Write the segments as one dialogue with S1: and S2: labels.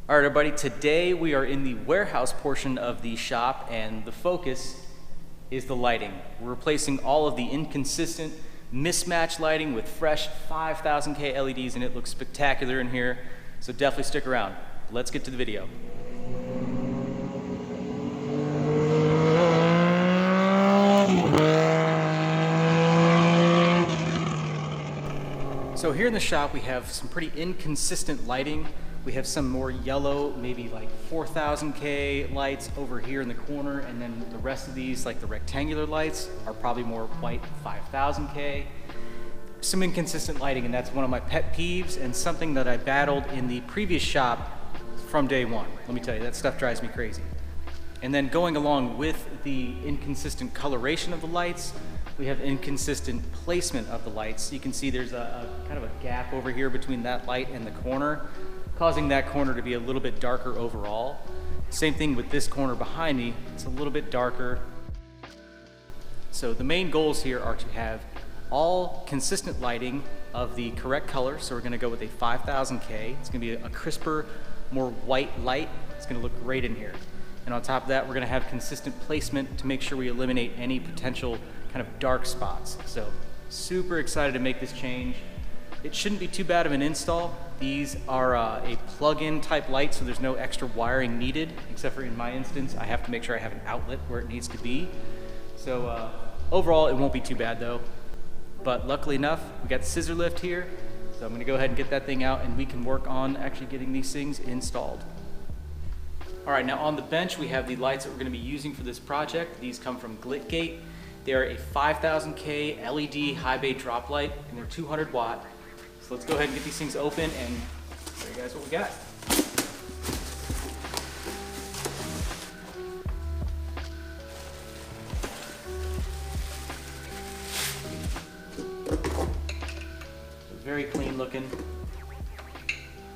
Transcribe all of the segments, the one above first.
S1: All right, everybody, today we are in the warehouse portion of the shop, and the focus is the lighting. We're replacing all of the inconsistent, mismatched lighting with fresh 5000K LEDs, and it looks spectacular in here, so definitely stick around. Let's get to the video. So here in the shop, we have some pretty inconsistent lighting. We have some more yellow, maybe like 4000K lights over here in the corner, and then the rest of these, like the rectangular lights, are probably more white 5000K. Some inconsistent lighting, and that's one of my pet peeves and something that I battled in the previous shop from day one. Let me tell you, that stuff drives me crazy. And then going along with the inconsistent coloration of the lights, we have inconsistent placement of the lights. You can see there's a kind of a gap over here between that light and the corner, causing that corner to be a little bit darker overall. Same thing with this corner behind me, it's a little bit darker. So the main goals here are to have all consistent lighting of the correct color. So we're gonna go with a 5000K. It's gonna be a crisper, more white light. It's gonna look great in here. And on top of that, we're gonna have consistent placement to make sure we eliminate any potential kind of dark spots. So super excited to make this change. It shouldn't be too bad of an install. These are a plug-in type light, so there's no extra wiring needed, except for in my instance, I have to make sure I have an outlet where it needs to be. So overall, it won't be too bad though. But luckily enough, we got the scissor lift here, so I'm gonna go ahead and get that thing out and we can work on actually getting these things installed. All right, now on the bench, we have the lights that we're gonna be using for this project. These come from glitgate. They are a 5000K LED high bay drop light, and they're 200 watt. So let's go ahead and get these things open and show you guys what we got. Very clean looking.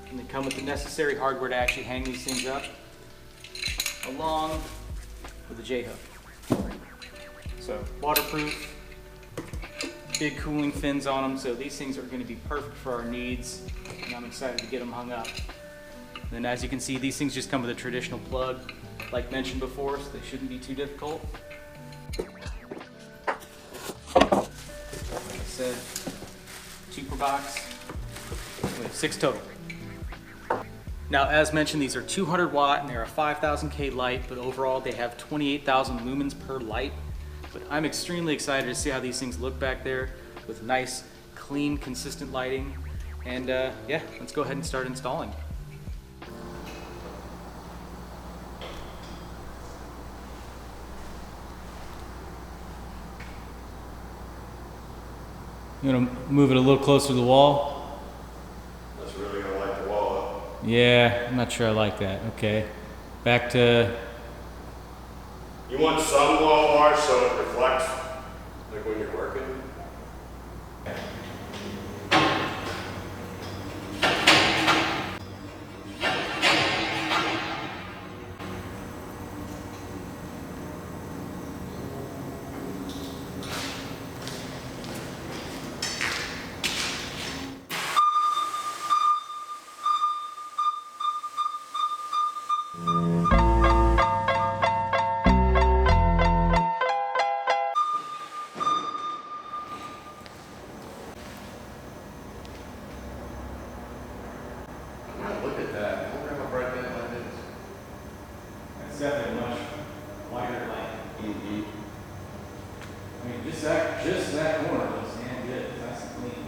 S1: And they come with the necessary hardware to actually hang these things up, along with a J-hook. So waterproof, big cooling fins on them, so these things are going to be perfect for our needs, and I'm excited to get them hung up. And then as you can see, these things just come with a traditional plug, like mentioned before, so they shouldn't be too difficult. Like I said, 2 per box, we have 6 total. Now, as mentioned, these are 200 watt and they're a 5000K light, but overall they have 28,000 lumens per light. But I'm extremely excited to see how these things look back there with nice, clean, consistent lighting. And yeah, let's go ahead and start installing. You want to move it a little closer to the wall?
S2: That's really gonna light the wall up.
S1: Yeah, I'm not sure I like that. Okay, back to...
S2: You want some wall bar so it reflects, like when you're working? Look at that. I wonder how bright that light is.
S1: That's definitely a much wider light.
S2: Mm-hmm.
S1: I mean, just that corner looks damn good. It's nice and clean.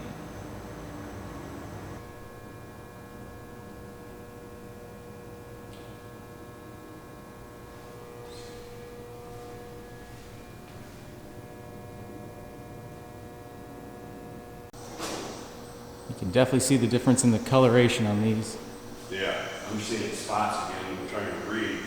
S1: You can definitely see the difference in the coloration on these.
S2: Yeah, I'm seeing spots again. I'm trying to breathe.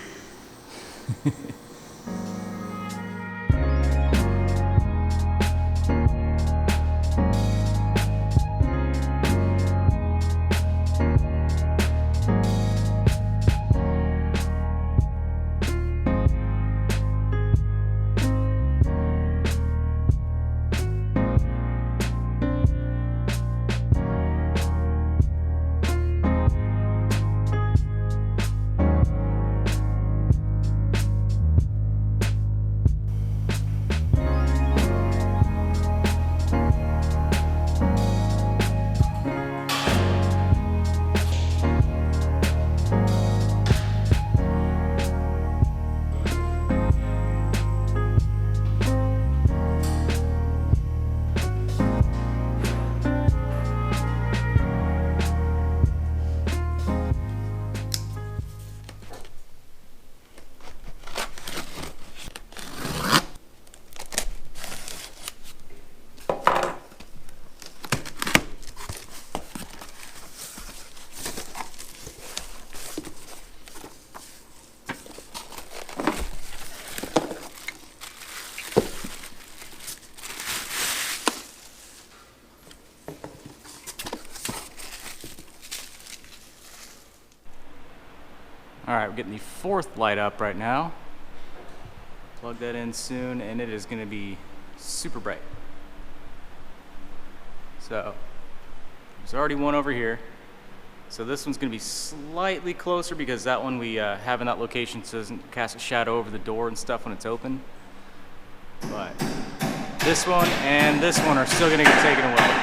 S1: All right, we're getting the 4th light up right now. Plug that in soon, and it is going to be super bright. So there's already one over here. So this one's going to be slightly closer because that one we have in that location so it doesn't cast a shadow over the door and stuff when it's open. But this one and this one are still going to get taken away.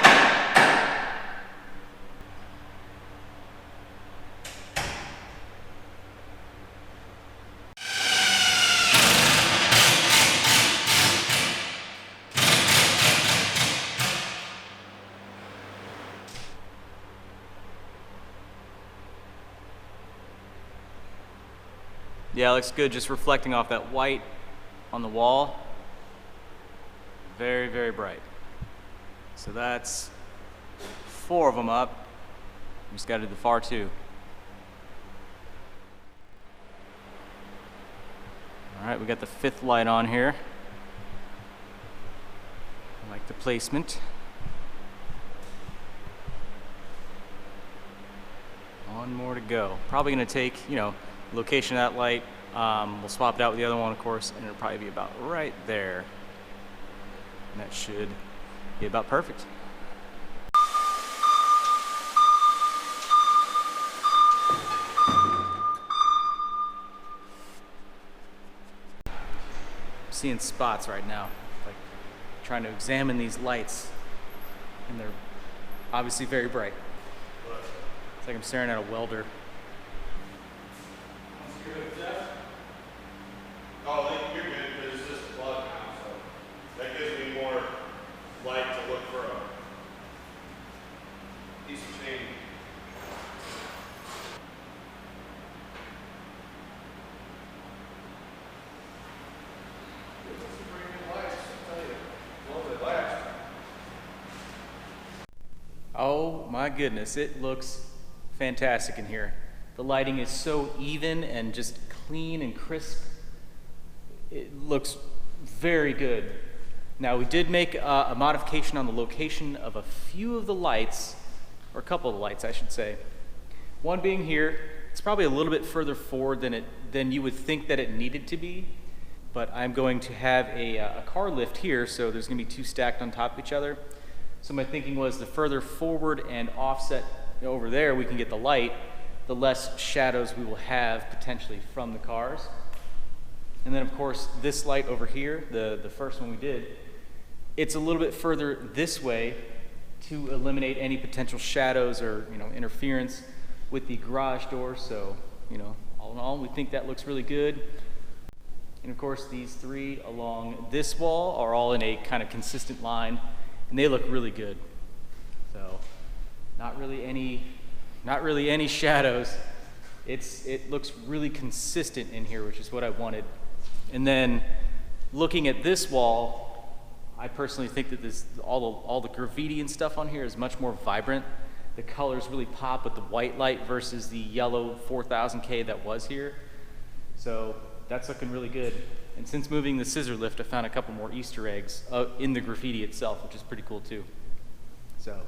S1: Yeah, it looks good just reflecting off that white on the wall. Very, very bright. So that's 4 of them up. We just got to do the far 2. All right, we got the 5th light on here. I like the placement. One more to go. Probably going to take, location of that light. We'll swap it out with the other one, of course, and it'll probably be about right there. And that should be about perfect. I'm seeing spots right now, like trying to examine these lights, and they're obviously very bright. It's like I'm staring at a welder.
S2: Oh, you're good because it's just a plug now, so that gives me more light to look for a piece of chain.
S1: Oh my goodness, it looks fantastic in here. The lighting is so even and just clean and crisp. It looks very good. Now we did make a modification on the location of a few of the lights, or a couple of the lights I should say. One being here, it's probably a little bit further forward than you would think that it needed to be, but I'm going to have a car lift here, so there's going to be 2 stacked on top of each other. So my thinking was the further forward and offset over there we can get the light, the less shadows we will have potentially from the cars. And then of course this light over here, the first one we did, it's a little bit further this way to eliminate any potential shadows or interference with the garage door. So all in all, we think that looks really good. And of course these 3 along this wall are all in a kind of consistent line, and they look really good. So not really any shadows. It looks really consistent in here, which is what I wanted. And then looking at this wall, I personally think that all the graffiti and stuff on here is much more vibrant. The colors really pop with the white light versus the yellow 4000K that was here. So that's looking really good. And since moving the scissor lift, I found a couple more Easter eggs in the graffiti itself, which is pretty cool too. So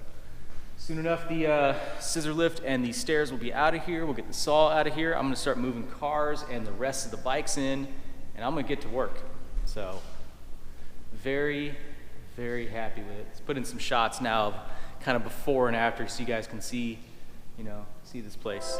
S1: soon enough, the scissor lift and the stairs will be out of here. We'll get the saw out of here. I'm going to start moving cars and the rest of the bikes in, and I'm going to get to work. So very, very happy with it. Let's put in some shots now of kind of before and after so you guys can see, see this place.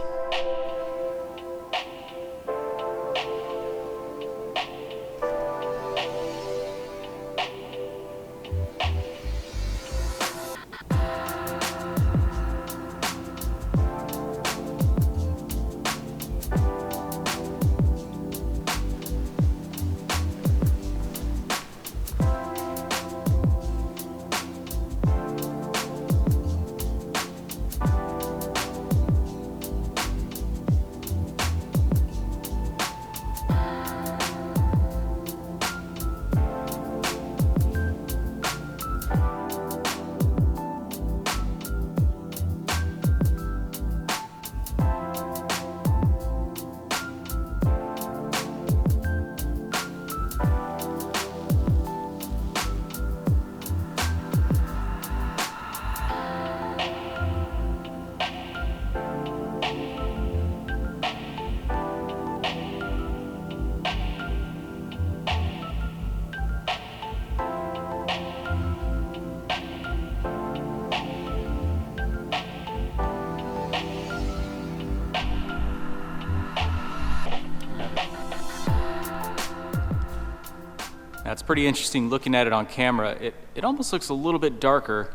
S1: It's pretty interesting looking at it on camera. It almost looks a little bit darker,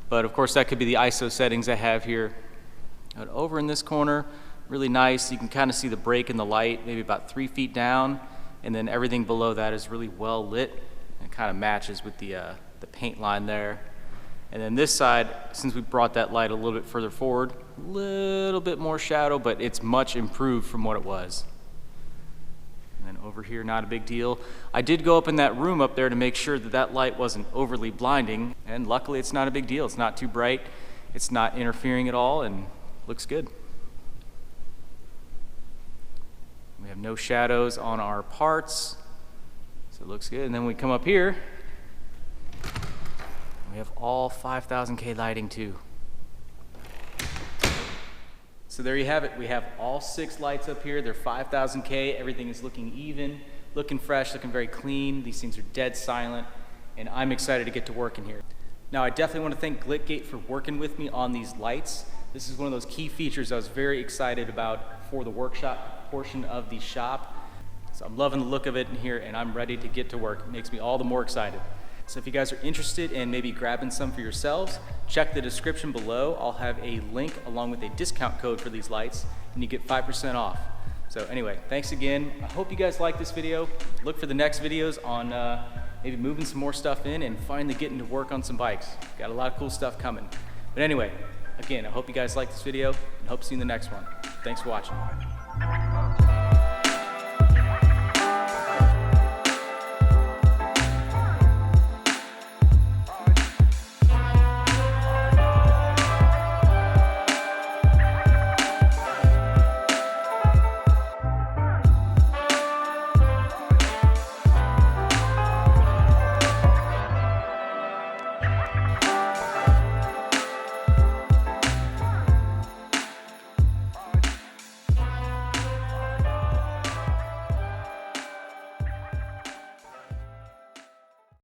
S1: but of course that could be the ISO settings I have here. But over in this corner, really nice. You can kind of see the break in the light, maybe about 3 feet down, and then everything below that is really well lit. It kind of matches with the paint line there. And then this side, since we brought that light a little bit further forward, a little bit more shadow, but it's much improved from what it was. And then over here, not a big deal. I did go up in that room up there to make sure that that light wasn't overly blinding, and luckily it's not a big deal. It's not too bright, it's not interfering at all, and looks good. We have no shadows on our parts, so it looks good. And then we come up here, we have all 5000K lighting too. So there you have it. We have all 6 lights up here. They're 5000K. Everything is looking even, looking fresh, looking very clean. These things are dead silent, and I'm excited to get to work in here. Now, I definitely want to thank glitgate for working with me on these lights. This is one of those key features I was very excited about for the workshop portion of the shop. So I'm loving the look of it in here, and I'm ready to get to work. It makes me all the more excited. So if you guys are interested in maybe grabbing some for yourselves, check the description below. I'll have a link along with a discount code for these lights, and you get 5% off. So anyway, thanks again. I hope you guys like this video. Look for the next videos on maybe moving some more stuff in and finally getting to work on some bikes. Got a lot of cool stuff coming. But anyway, again, I hope you guys like this video and hope to see you in the next one. Thanks for watching.